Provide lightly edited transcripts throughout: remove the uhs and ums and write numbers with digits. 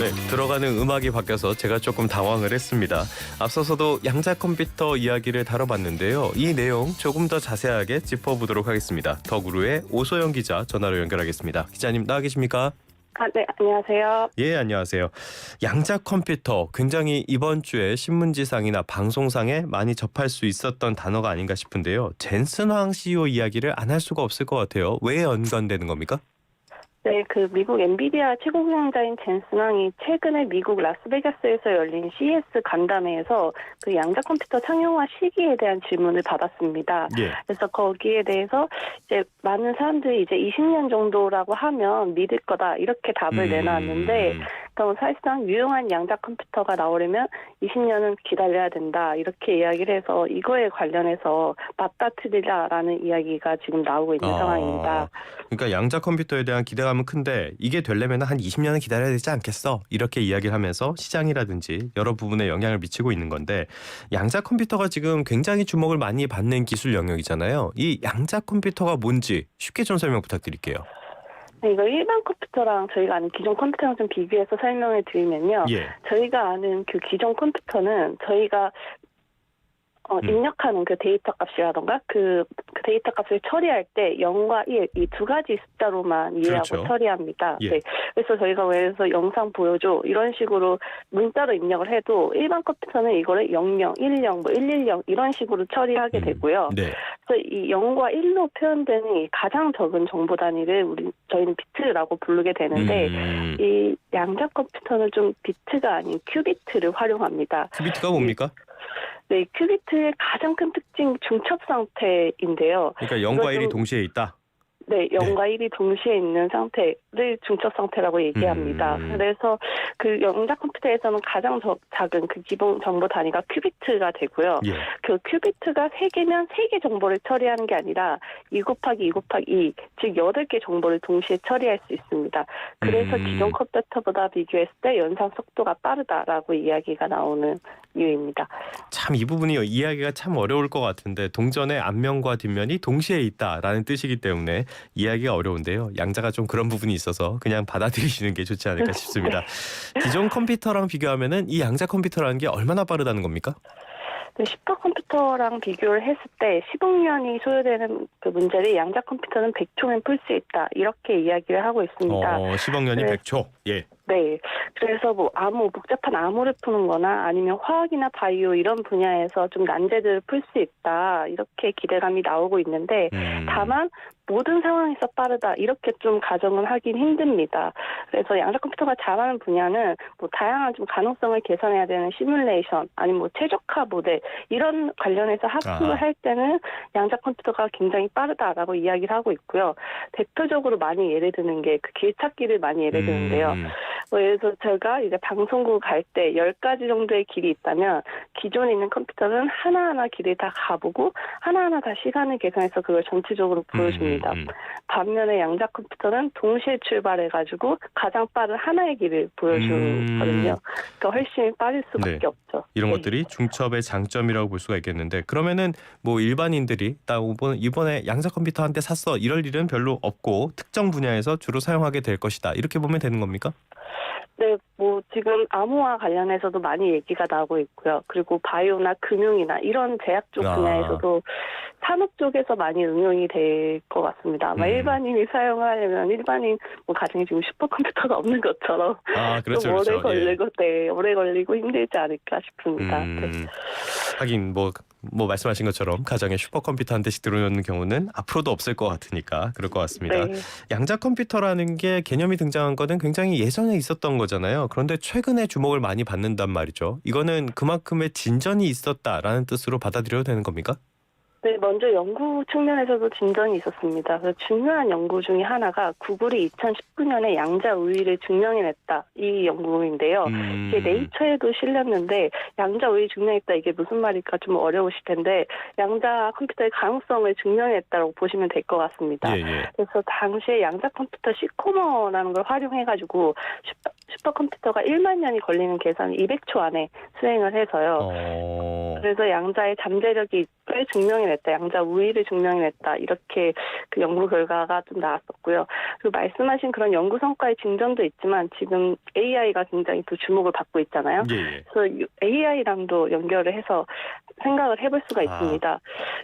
네, 들어가는 음악이 바뀌어서 제가 조금 당황을 했습니다. 앞서서도 양자 컴퓨터 이야기를 다뤄봤는데요. 이 내용 조금 더 자세하게 짚어보도록 하겠습니다. 더구루의 오소영 기자 전화로 연결하겠습니다. 기자님 나와 계십니까? 네, 안녕하세요. 예, 안녕하세요. 양자 컴퓨터 굉장히 이번 주에 신문지상이나 방송상에 많이 접할 수 있었던 단어가 아닌가 싶은데요. 젠슨 황 CEO 이야기를 안 할 수가 없을 것 같아요. 왜 연관되는 겁니까? 네, 미국 엔비디아 최고 경영자인 젠슨 황이 최근에 미국 라스베가스에서 열린 CES 간담회에서 양자 컴퓨터 상용화 시기에 대한 질문을 받았습니다. 예. 그래서 거기에 대해서 이제 많은 사람들이 이제 20년 정도라고 하면 믿을 거다 이렇게 답을 내놨는데, 그럼 사실상 유용한 양자 컴퓨터가 나오려면 20년은 기다려야 된다 이렇게 이야기를 해서 이거에 관련해서 맞닥뜨리자라는 이야기가 지금 나오고 있는 상황입니다. 그러니까 양자 컴퓨터에 대한 기대감은 큰데 이게 되려면 한 20년은 기다려야 되지 않겠어? 이렇게 이야기를 하면서 시장이라든지 여러 부분에 영향을 미치고 있는 건데, 양자 컴퓨터가 지금 굉장히 주목을 많이 받는 기술 영역이잖아요. 이 양자 컴퓨터가 뭔지 쉽게 좀 설명 부탁드릴게요. 네, 이거 일반 컴퓨터랑 저희가 아는 기존 컴퓨터랑 좀 비교해서 설명을 드리면요. 예. 저희가 아는 기존 컴퓨터는 저희가 입력하는 데이터 값이라던가 그 데이터 값을 처리할 때 0과 1 이 두 가지 숫자로만 이해하고 그렇죠. 처리합니다. 예. 네. 그래서 저희가 예를 들어서 영상 보여줘 이런 식으로 문자로 입력을 해도 일반 컴퓨터는 이거를 00, 10, 110 이런 식으로 처리하게 되고요. 네. 그래서 이 0과 1로 표현되는 이 가장 적은 정보 단위를 저희는 비트라고 부르게 되는데, 이 양자 컴퓨터는 좀 비트가 아닌 큐비트를 활용합니다. 큐비트가 뭡니까? 네, 큐비트의 가장 큰 특징 중첩 상태인데요. 그러니까 0과 1이 동시에 있다? 네, 0과 1이 동시에 있는 상태를 중첩 상태라고 얘기합니다. 그래서 양자 컴퓨터에서는 가장 작은 기본 정보 단위가 큐비트가 되고요. 예. 그 큐비트가 3개면 3개 정보를 처리하는 게 아니라 2 곱하기 2 곱하기 2, 즉 8개 정보를 동시에 처리할 수 있습니다. 그래서 기존 컴퓨터보다 비교했을 때 연산 속도가 빠르다라고 이야기가 나오는 이유입니다. 참 이 부분이 이야기가 참 어려울 것 같은데, 동전의 앞면과 뒷면이 동시에 있다라는 뜻이기 때문에 이야기가 어려운데요. 양자가 좀 그런 부분이 있어서 그냥 받아들이시는 게 좋지 않을까 싶습니다. 기존 컴퓨터랑 비교하면은 이 양자 컴퓨터라는 게 얼마나 빠르다는 겁니까? 네, 슈퍼컴퓨터랑 비교를 했을 때 10억 년이 소요되는 문제를 양자 컴퓨터는 100초면 풀 수 있다 이렇게 이야기를 하고 있습니다. 10억 년이 100초. 예. 네. 그래서 복잡한 암호를 푸는 거나 아니면 화학이나 바이오 이런 분야에서 좀 난제들을 풀 수 있다 이렇게 기대감이 나오고 있는데, 다만 모든 상황에서 빠르다 이렇게 좀 가정은 하긴 힘듭니다. 그래서 양자 컴퓨터가 잘하는 분야는 다양한 좀 가능성을 계산해야 되는 시뮬레이션 아니면 최적화 모델 이런 관련해서 학습을 할 때는 양자 컴퓨터가 굉장히 빠르다라고 이야기를 하고 있고요. 대표적으로 많이 예를 드는 게 길찾기를 많이 예를 드는데요. 예를 들어서 제가 이제 방송국 갈 때 10가지 정도의 길이 있다면 기존에 있는 컴퓨터는 하나하나 길을 다 가보고 하나하나 다 시간을 계산해서 그걸 전체적으로 보여줍니다. 반면에 양자 컴퓨터는 동시에 출발해가지고 가장 빠른 하나의 길을 보여주거든요. 그러니까 훨씬 빠를 수밖에 없죠. 이런 것들이 중첩의 장점이라고 볼 수가 있겠는데, 그러면은 일반인들이 나 이번에 양자 컴퓨터 한 대 샀어 이럴 일은 별로 없고 특정 분야에서 주로 사용하게 될 것이다 이렇게 보면 되는 겁니까? 네, 지금 암호화 관련해서도 많이 얘기가 나오고 있고요. 그리고 바이오나 금융이나 이런 제약 쪽 분야에서도 산업 쪽에서 많이 응용이 될 것 같습니다. 아마 일반인이 사용하려면 일반인 가정에 지금 슈퍼컴퓨터가 없는 것처럼 그렇죠, 좀 그렇죠. 오래 걸리고 힘들지 않을까 싶습니다. 네. 하긴 말씀하신 것처럼 가정에 슈퍼컴퓨터 한 대씩 들어오는 경우는 앞으로도 없을 것 같으니까 그럴 것 같습니다. 네. 양자 컴퓨터라는 게 개념이 등장한 거는 굉장히 예전에 있었던 거잖아요. 그런데 최근에 주목을 많이 받는단 말이죠. 이거는 그만큼의 진전이 있었다라는 뜻으로 받아들여도 되는 겁니까? 네, 먼저 연구 측면에서도 진전이 있었습니다. 그래서 중요한 연구 중에 하나가 구글이 2019년에 양자 우위를 증명해냈다. 이 연구인데요. 이게 네이처에도 실렸는데 양자 우위 증명했다. 이게 무슨 말일까 좀 어려우실 텐데 양자 컴퓨터의 가능성을 증명했다고 보시면 될 것 같습니다. 예. 그래서 당시에 양자 컴퓨터 시코머라는 걸 활용해가지고 슈퍼컴퓨터가 1만 년이 걸리는 계산을 200초 안에 수행을 해서요. 어... 그래서 양자의 잠재력이 증명해냈다, 양자 우위를 증명해냈다 이렇게 그 연구 결과가 좀 나왔었고요. 그리고 말씀하신 그런 연구 성과의 증전도 있지만 지금 AI가 굉장히 또 주목을 받고 있잖아요. 예. 그래서 AI랑도 연결을 해서 생각을 해볼 수가 있습니다.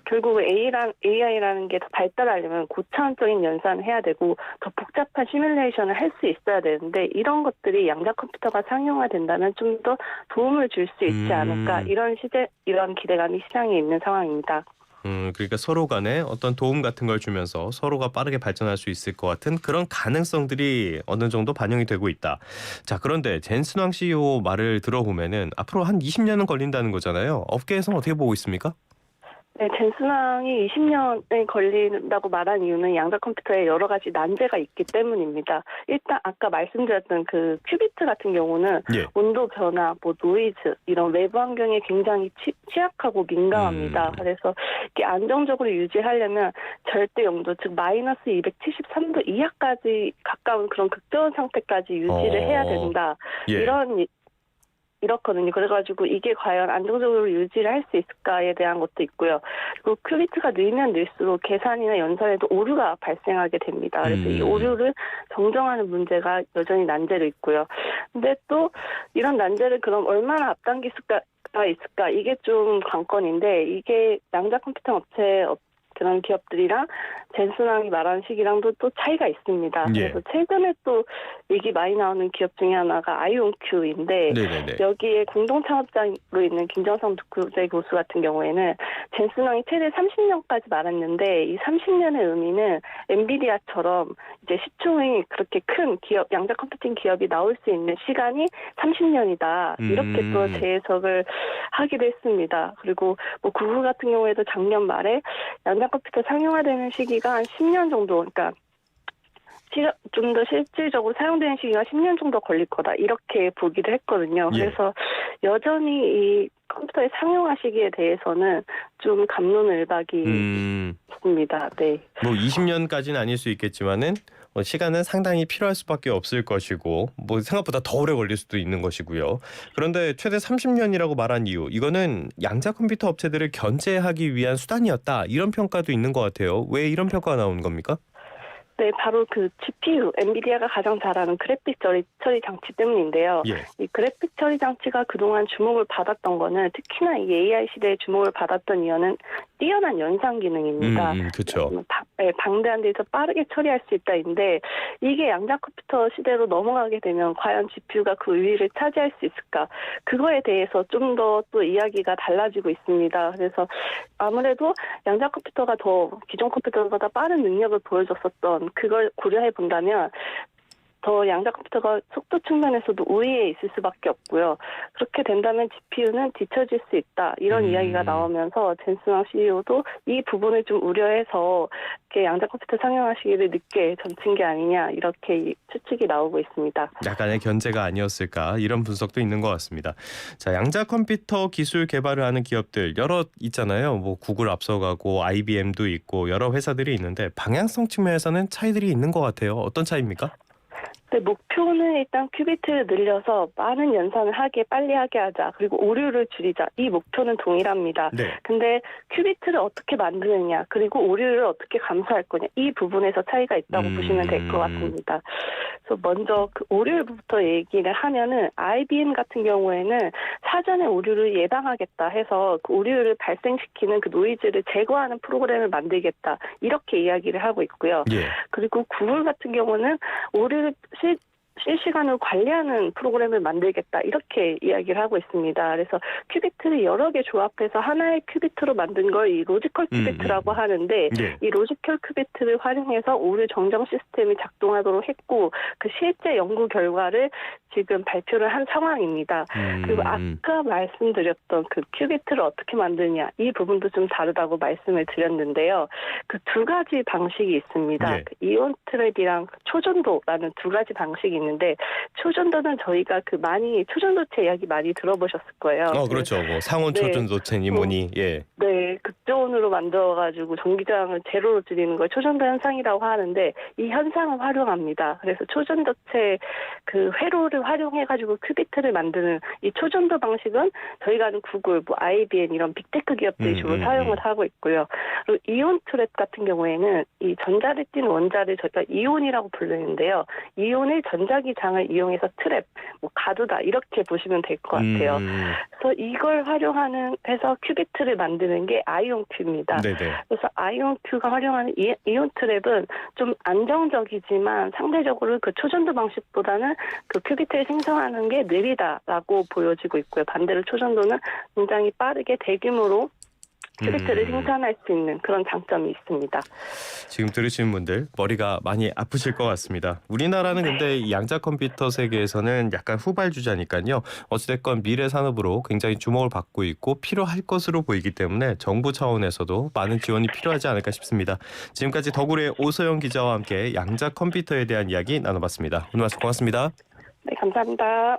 결국 AI라는 게 더 발달하려면 고차원적인 연산을 해야 되고 더 복잡한 시뮬레이션을 할 수 있어야 되는데 이런 것들이 양자 컴퓨터가 상용화된다면 좀 더 도움을 줄 수 있지 않을까 이런 기대감이 시장에 있는 상황입니다. 그러니까 서로 간에 어떤 도움 같은 걸 주면서 서로가 빠르게 발전할 수 있을 것 같은 그런 가능성들이 어느 정도 반영이 되고 있다. 자, 그런데 젠슨왕 CEO 말을 들어보면은 앞으로 한 20년은 걸린다는 거잖아요. 업계에서는 어떻게 보고 있습니까? 네, 젠슨왕이 20년에 걸린다고 말한 이유는 양자 컴퓨터에 여러 가지 난제가 있기 때문입니다. 일단 아까 말씀드렸던 그 큐비트 같은 경우는 예. 온도 변화, 노이즈 이런 외부 환경에 굉장히 취약하고 민감합니다. 그래서 이렇게 안정적으로 유지하려면 절대 영도 즉 마이너스 273도 이하까지 가까운 그런 극저온 상태까지 유지를 해야 된다. 예. 이렇거든요. 그래가지고 이게 과연 안정적으로 유지를 할 수 있을까에 대한 것도 있고요. 그리고 큐비트가 늘면 늘수록 계산이나 연산에도 오류가 발생하게 됩니다. 그래서 이 오류를 정정하는 문제가 여전히 난제로 있고요. 근데 또 이런 난제를 그럼 얼마나 앞당길 수가 있을까? 이게 좀 관건인데 이게 양자 컴퓨터 업체 그런 기업들이랑 젠슨왕이 말하는 시기랑도 또 차이가 있습니다. 예. 그래서 최근에 또 얘기 많이 나오는 기업 중에 하나가 아이온큐인데 네네네. 여기에 공동 창업자로 있는 김정성 국제 교수 같은 경우에는 젠슨왕이 최대 30년까지 말했는데 이 30년의 의미는 엔비디아처럼 이제 시총이 그렇게 큰 기업, 양자 컴퓨팅 기업이 나올 수 있는 시간이 30년이다. 이렇게 또 재해석을 하기도 했습니다. 그리고 뭐 구글 같은 경우에도 작년 말에 양자 컴퓨터 상용화되는 시기가 한 10년 정도, 그러니까 좀 더 실질적으로 사용되는 시기가 10년 정도 걸릴 거다 이렇게 보기도 했거든요. 예. 그래서 여전히 이 컴퓨터의 상용화 시기에 대해서는 좀 갑론을박이 있습니다. 네. 뭐 20년까지는 아닐 수 있겠지만은 시간은 상당히 필요할 수밖에 없을 것이고 뭐 생각보다 더 오래 걸릴 수도 있는 것이고요. 그런데 최대 30년이라고 말한 이유, 이거는 양자 컴퓨터 업체들을 견제하기 위한 수단이었다 이런 평가도 있는 것 같아요. 왜 이런 평가가 나오는 겁니까? 네, 바로 그 GPU, 엔비디아가 가장 잘하는 그래픽 처리 장치 때문인데요. 예. 이 그래픽 처리 장치가 그동안 주목을 받았던 거는 특히나 이 AI 시대에 주목을 받았던 이유는 뛰어난 연산 기능입니다. 그렇죠. 방대한 데서 빠르게 처리할 수 있다인데 이게 양자 컴퓨터 시대로 넘어가게 되면 과연 GPU가 그 우위를 차지할 수 있을까? 그거에 대해서 좀 더 또 이야기가 달라지고 있습니다. 그래서 아무래도 양자 컴퓨터가 더 기존 컴퓨터보다 빠른 능력을 보여줬었던 그걸 고려해 본다면 더 양자 컴퓨터가 속도 측면에서도 우위에 있을 수밖에 없고요. 그렇게 된다면 GPU는 뒤처질 수 있다. 이런 이야기가 나오면서 젠슨왕 CEO도 이 부분을 좀 우려해서 이렇게 양자 컴퓨터 상용화 시기를 늦게 점친 게 아니냐 이렇게 추측이 나오고 있습니다. 약간의 견제가 아니었을까 이런 분석도 있는 것 같습니다. 자, 양자 컴퓨터 기술 개발을 하는 기업들 여러 있잖아요. 뭐 구글 앞서가고 IBM도 있고 여러 회사들이 있는데 방향성 측면에서는 차이들이 있는 것 같아요. 어떤 차이입니까? 네, 목표는 일단 큐비트를 늘려서 많은 연산을 빨리 하게 하자. 그리고 오류를 줄이자. 이 목표는 동일합니다. 네. 근데 큐비트를 어떻게 만드느냐, 그리고 오류를 어떻게 감소할 거냐. 이 부분에서 차이가 있다고 보시면 될 것 같습니다. 그래서 먼저 그 오류부터 얘기를 하면은 IBM 같은 경우에는 사전에 오류를 예방하겠다 해서 그 오류를 발생시키는 그 노이즈를 제거하는 프로그램을 만들겠다. 이렇게 이야기를 하고 있고요. 예. 그리고 구글 같은 경우는 오류를 실시간으로 관리하는 프로그램을 만들겠다 이렇게 이야기를 하고 있습니다. 그래서 큐비트를 여러 개 조합해서 하나의 큐비트로 만든 걸 이 로지컬 큐비트라고 하는데 예. 이 로지컬 큐비트를 활용해서 오류 정정 시스템이 작동하도록 했고 그 실제 연구 결과를 지금 발표를 한 상황입니다. 그리고 아까 말씀드렸던 그 큐비트를 어떻게 만드냐 이 부분도 좀 다르다고 말씀을 드렸는데요. 그 두 가지 방식이 있습니다. 예. 그 이온 트랩이랑 초전도라는 두 가지 방식이 있는데 있는데 초전도는 저희가 많이 초전도체 이야기 많이 들어보셨을 거예요. 그렇죠. 뭐 상온 네. 초전도체니 뭐니. 예. 네, 극저온으로 만들어가지고 전기장을 제로로 줄이는 걸 초전도 현상이라고 하는데 이 현상을 활용합니다. 그래서 초전도체 회로를 활용해가지고 큐비트를 만드는 이 초전도 방식은 저희가 아는 구글, IBM 이런 빅테크 기업들이 주로 사용을 하고 있고요. 그리고 이온 트랩 같은 경우에는 이 전자를 띤 원자를 저희가 이온이라고 부르는데요. 이온의 전자기장을 이용해서 트랩, 가두다 이렇게 보시면 될 것 같아요. 그래서 이걸 해서 큐비트를 만드는 게 아이온큐입니다. 네네. 그래서 아이온큐가 활용하는 이온 트랩은 좀 안정적이지만 상대적으로 초전도 방식보다는 큐비트를 생성하는 게 느리다라고 보여지고 있고요. 반대로 초전도는 굉장히 빠르게 대규모로 큐비트를 생산할 수 있는 그런 장점이 있습니다. 지금 들으시는 분들 머리가 많이 아프실 것 같습니다. 우리나라는 근데 이 양자 컴퓨터 세계에서는 약간 후발주자니까요. 어찌됐건 미래 산업으로 굉장히 주목을 받고 있고 필요할 것으로 보이기 때문에 정부 차원에서도 많은 지원이 필요하지 않을까 싶습니다. 지금까지 더구리의 오소영 기자와 함께 양자 컴퓨터에 대한 이야기 나눠봤습니다. 오늘 말씀 고맙습니다. 네, 감사합니다.